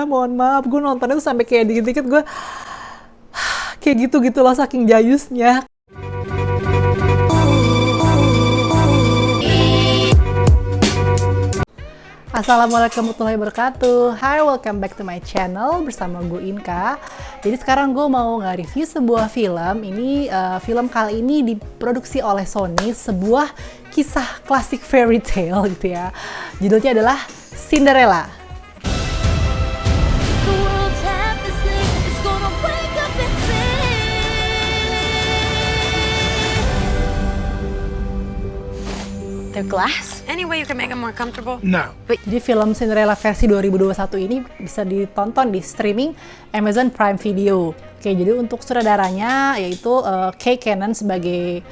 Mohon maaf, gue nontonnya tuh sampai kayak dikit-dikit gue kayak gitu-gitu loh, saking jayusnya. Assalamualaikum warahmatullahi wabarakatuh. Hi, welcome back to my channel bersama gue Inka. Jadi sekarang gue mau nge-review sebuah film. Ini film kali ini diproduksi oleh Sony, sebuah kisah klasik fairy tale gitu ya. Judulnya adalah Cinderella. They're glass? Any way you can make them more comfortable? No. Jadi film Cinderella versi 2021 ini bisa ditonton di streaming Amazon Prime Video. Oke, jadi untuk sutradaranya yaitu Kay Cannon sebagai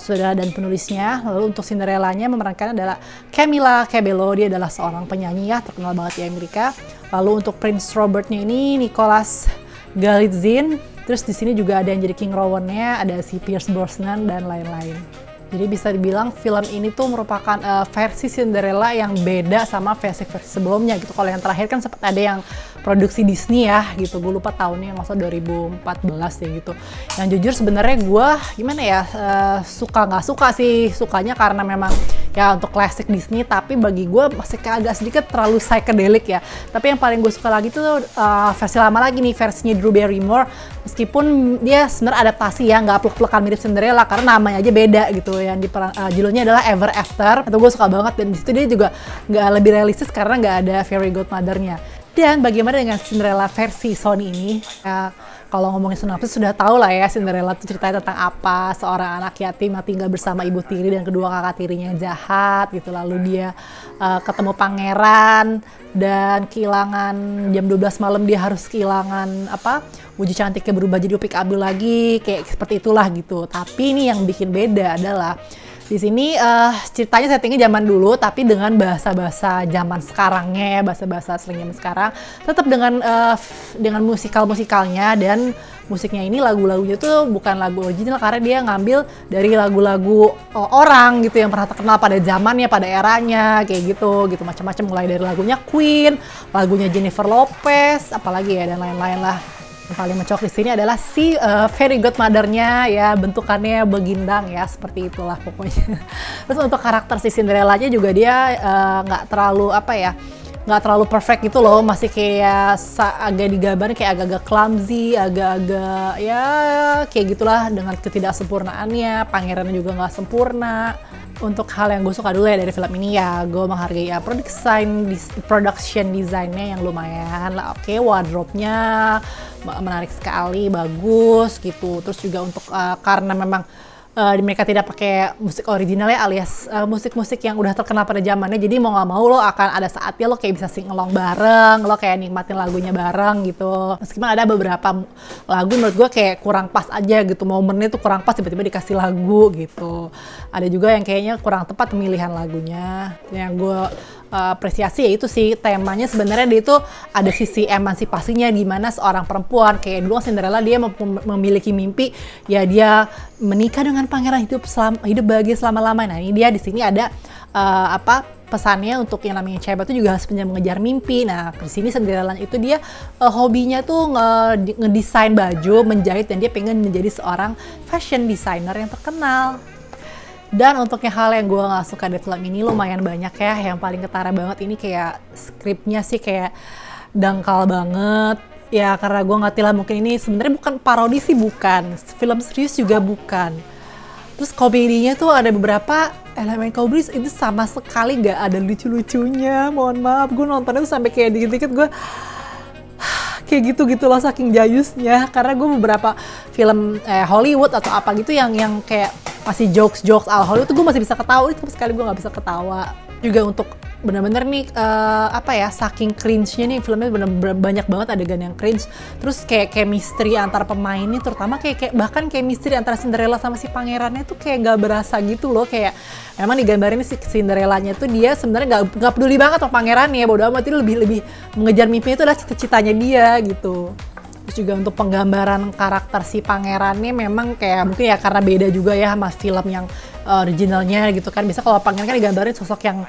sutradara dan penulisnya. Lalu untuk Cinderellanya memerankan adalah Camila Cabello, dia adalah seorang penyanyi ya terkenal banget di Amerika. Lalu untuk Prince Robertnya ini Nicholas Galitzine. Terus di sini juga ada yang jadi King Rowan-nya, ada si Pierce Brosnan dan lain-lain. Jadi bisa dibilang film ini tuh merupakan versi Cinderella yang beda sama versi-versi sebelumnya gitu. Kalau yang terakhir kan sempat ada yang produksi Disney ya gitu. Gue lupa tahunnya, masa 2014 ya gitu. Yang jujur sebenarnya gue gimana ya, suka nggak suka sih. Sukanya karena memang ya untuk klasik Disney, tapi bagi gue masih agak sedikit terlalu psychedelic ya. Tapi yang paling gue suka lagi tuh versi lama lagi nih, versinya Drew Barrymore. Meskipun dia sebenarnya adaptasi ya, nggak plek-plekan mirip Cinderella karena namanya aja beda gitu. Yang judulnya adalah Ever After. Itu gue suka banget, dan disitu dia juga nggak lebih realistis karena nggak ada fairy godmother-nya. Dan bagaimana dengan Cinderella versi Sony ini? Ya, kalau ngomongin sinopsis sudah tahu lah ya, Cinderella itu ceritanya tentang apa? Seorang anak yatim yang tinggal bersama ibu tiri dan kedua kakak tirinya yang jahat gitu. Lalu dia ketemu pangeran dan kehilangan jam 12 malam, dia harus kehilangan wujud cantiknya berubah jadi Upik Abil lagi, kayak seperti itulah gitu. Tapi ini yang bikin beda adalah di sini ceritanya settingnya zaman dulu, tapi dengan bahasa-bahasa zaman sekarangnya ya, bahasa-bahasa slang zaman sekarang. Tetap dengan musikalnya, dan musiknya ini lagu-lagunya tuh bukan lagu original karena dia ngambil dari lagu-lagu orang gitu yang pernah terkenal pada zamannya, pada eranya kayak gitu macam-macam, mulai dari lagunya Queen, lagunya Jennifer Lopez, apalagi ya, dan lain-lain lah. Yang paling mencolok di sini adalah si fairy godmother-nya ya, bentukannya begindang ya, seperti itulah pokoknya. Terus untuk karakter si Cinderella-nya juga dia nggak terlalu perfect gitu loh, masih kayak agak digambarin kayak agak-agak clumsy, agak-agak ya kayak gitulah dengan ketidaksempurnaannya. Pangerannya juga nggak sempurna. Untuk hal yang gue suka dulu ya dari film ini ya, gue menghargai ya production design-nya yang lumayan lah. Oke, wardrobe-nya menarik sekali, bagus gitu. Terus juga untuk karena memang mereka tidak pakai musik original ya, alias musik-musik yang udah terkenal pada zamannya. Jadi mau nggak mau lo akan ada saatnya lo kayak bisa sing along bareng, lo kayak nikmatin lagunya bareng gitu. Meskipun ada beberapa lagu menurut gue kayak kurang pas aja gitu, momennya tuh kurang pas, tiba-tiba dikasih lagu gitu. Ada juga yang kayaknya kurang tepat pemilihan lagunya. Yang gue apresiasi ya itu sih, temanya sebenarnya dia itu ada sisi emansipasinya, di mana seorang perempuan kayak dulu Cinderella dia memiliki mimpi ya, dia menikah dengan pangeran, hidup bahagia selama-lamanya. Nah, ini dia di sini ada pesannya untuk yang namanya cewek itu juga harus mengejar mimpi. Nah, di sini Cinderella itu dia hobinya tuh ngedesain baju, menjahit, dan dia pengen menjadi seorang fashion designer yang terkenal. Dan untuk hal yang gue gak suka dari film ini lumayan banyak ya. Yang paling ketara banget ini kayak skripnya sih kayak dangkal banget. Ya karena gue ngerti lah, mungkin ini sebenarnya bukan parodi sih, bukan. Film serius juga bukan. Terus komedinya tuh ada beberapa elemen komedi itu sama sekali gak ada lucu-lucunya. Mohon maaf, gue nontonnya tuh sampai kayak dikit-dikit gue kayak gitu loh, saking jayusnya. Karena gue beberapa film Hollywood atau apa gitu yang kayak masih jokes ala Hollywood tuh gue masih bisa ketawa, tapi sekali gue nggak bisa ketawa. Juga untuk bener-bener nih saking cringe-nya nih filmnya, bener-bener banyak banget adegan yang cringe. Terus kayak chemistry antar pemainnya, terutama kayak bahkan chemistry antara Cinderella sama si pangerannya tuh kayak gak berasa gitu loh. Kayak memang digambarin si Cinderellanya tuh dia sebenarnya gak peduli banget sama pangerannya, bodo amat, itu lebih mengejar mimpinya itu adalah cita-citanya dia gitu. Terus juga untuk penggambaran karakter si pangerannya memang kayak mungkin ya karena beda juga ya sama film yang originalnya gitu kan. Biasa kalau pangeran kan digambarin sosok yang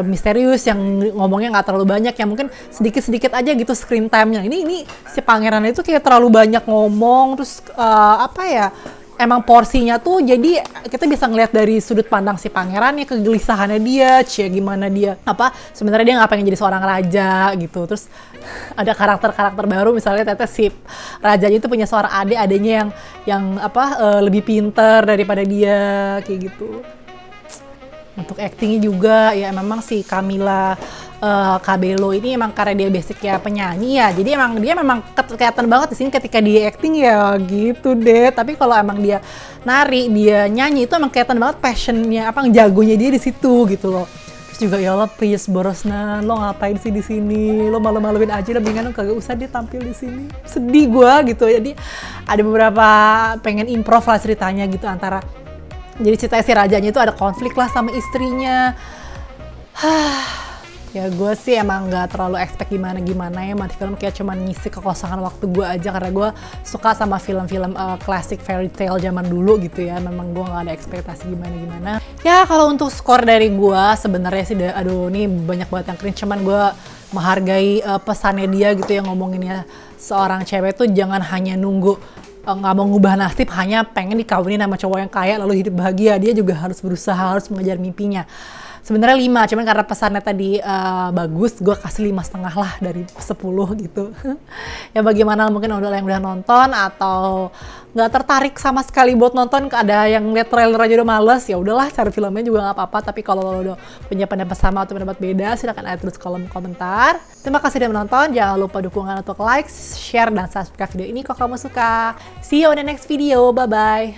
misterius, yang ngomongnya nggak terlalu banyak, yang mungkin sedikit-sedikit aja gitu screen time-nya. Ini si pangeran itu kayak terlalu banyak ngomong, terus apa ya, emang porsinya tuh jadi kita bisa ngeliat dari sudut pandang si pangerannya, kegelisahannya dia, gimana dia apa sebenarnya dia nggak pengen jadi seorang raja gitu. Terus ada karakter-karakter baru, misalnya ternyata si rajanya itu punya seorang adiknya yang lebih pinter daripada dia kayak gitu. Untuk actingnya juga ya memang si Camila Cabello ini emang karena dia basicnya penyanyi ya, jadi dia memang kelihatan banget di sini ketika dia acting ya gitu deh. Tapi kalau emang dia nari, dia nyanyi itu emang kelihatan banget passionnya, jagonya dia di situ gitu loh. Terus juga ya Allah, Pierce Brosnan, lo ngapain sih di sini? Lo malu-maluin aja, lebih kan kagak usah dia tampil di sini. Sedih gua gitu. Jadi ada beberapa pengen improv lah ceritanya gitu antara. Jadi ceritanya si rajanya itu ada konflik lah sama istrinya. Ya gue sih emang gak terlalu expect gimana-gimana ya, mati film kayak cuman ngisi kekosongan waktu gue aja, karena gue suka sama film-film classic fairy tale zaman dulu gitu ya. Memang gue gak ada ekspektasi gimana-gimana. Ya kalau untuk skor dari gue sebenarnya sih, aduh ini banyak banget yang cringe, cuman gue menghargai pesannya dia gitu yang ngomonginnya seorang cewek tuh jangan hanya nunggu nggak mau ngubah nasib, hanya pengen dikawinin sama cowok yang kaya lalu hidup bahagia. Dia juga harus berusaha, harus mengejar mimpinya. Sebenarnya 5, cuman karena pesannya tadi bagus, gue kasih 5,5 lah dari 10 gitu. Ya bagaimana mungkin yang udah nonton atau nggak tertarik sama sekali buat nonton, ada yang lihat trailer aja udah males, ya udahlah cari filmnya juga nggak apa-apa. Tapi kalau lo udah punya pendapat sama atau pendapat beda, silahkan add terus kolom komentar. Terima kasih udah menonton, jangan lupa dukungan untuk like, share, dan subscribe video ini kalau kamu suka. See you on the next video, bye-bye.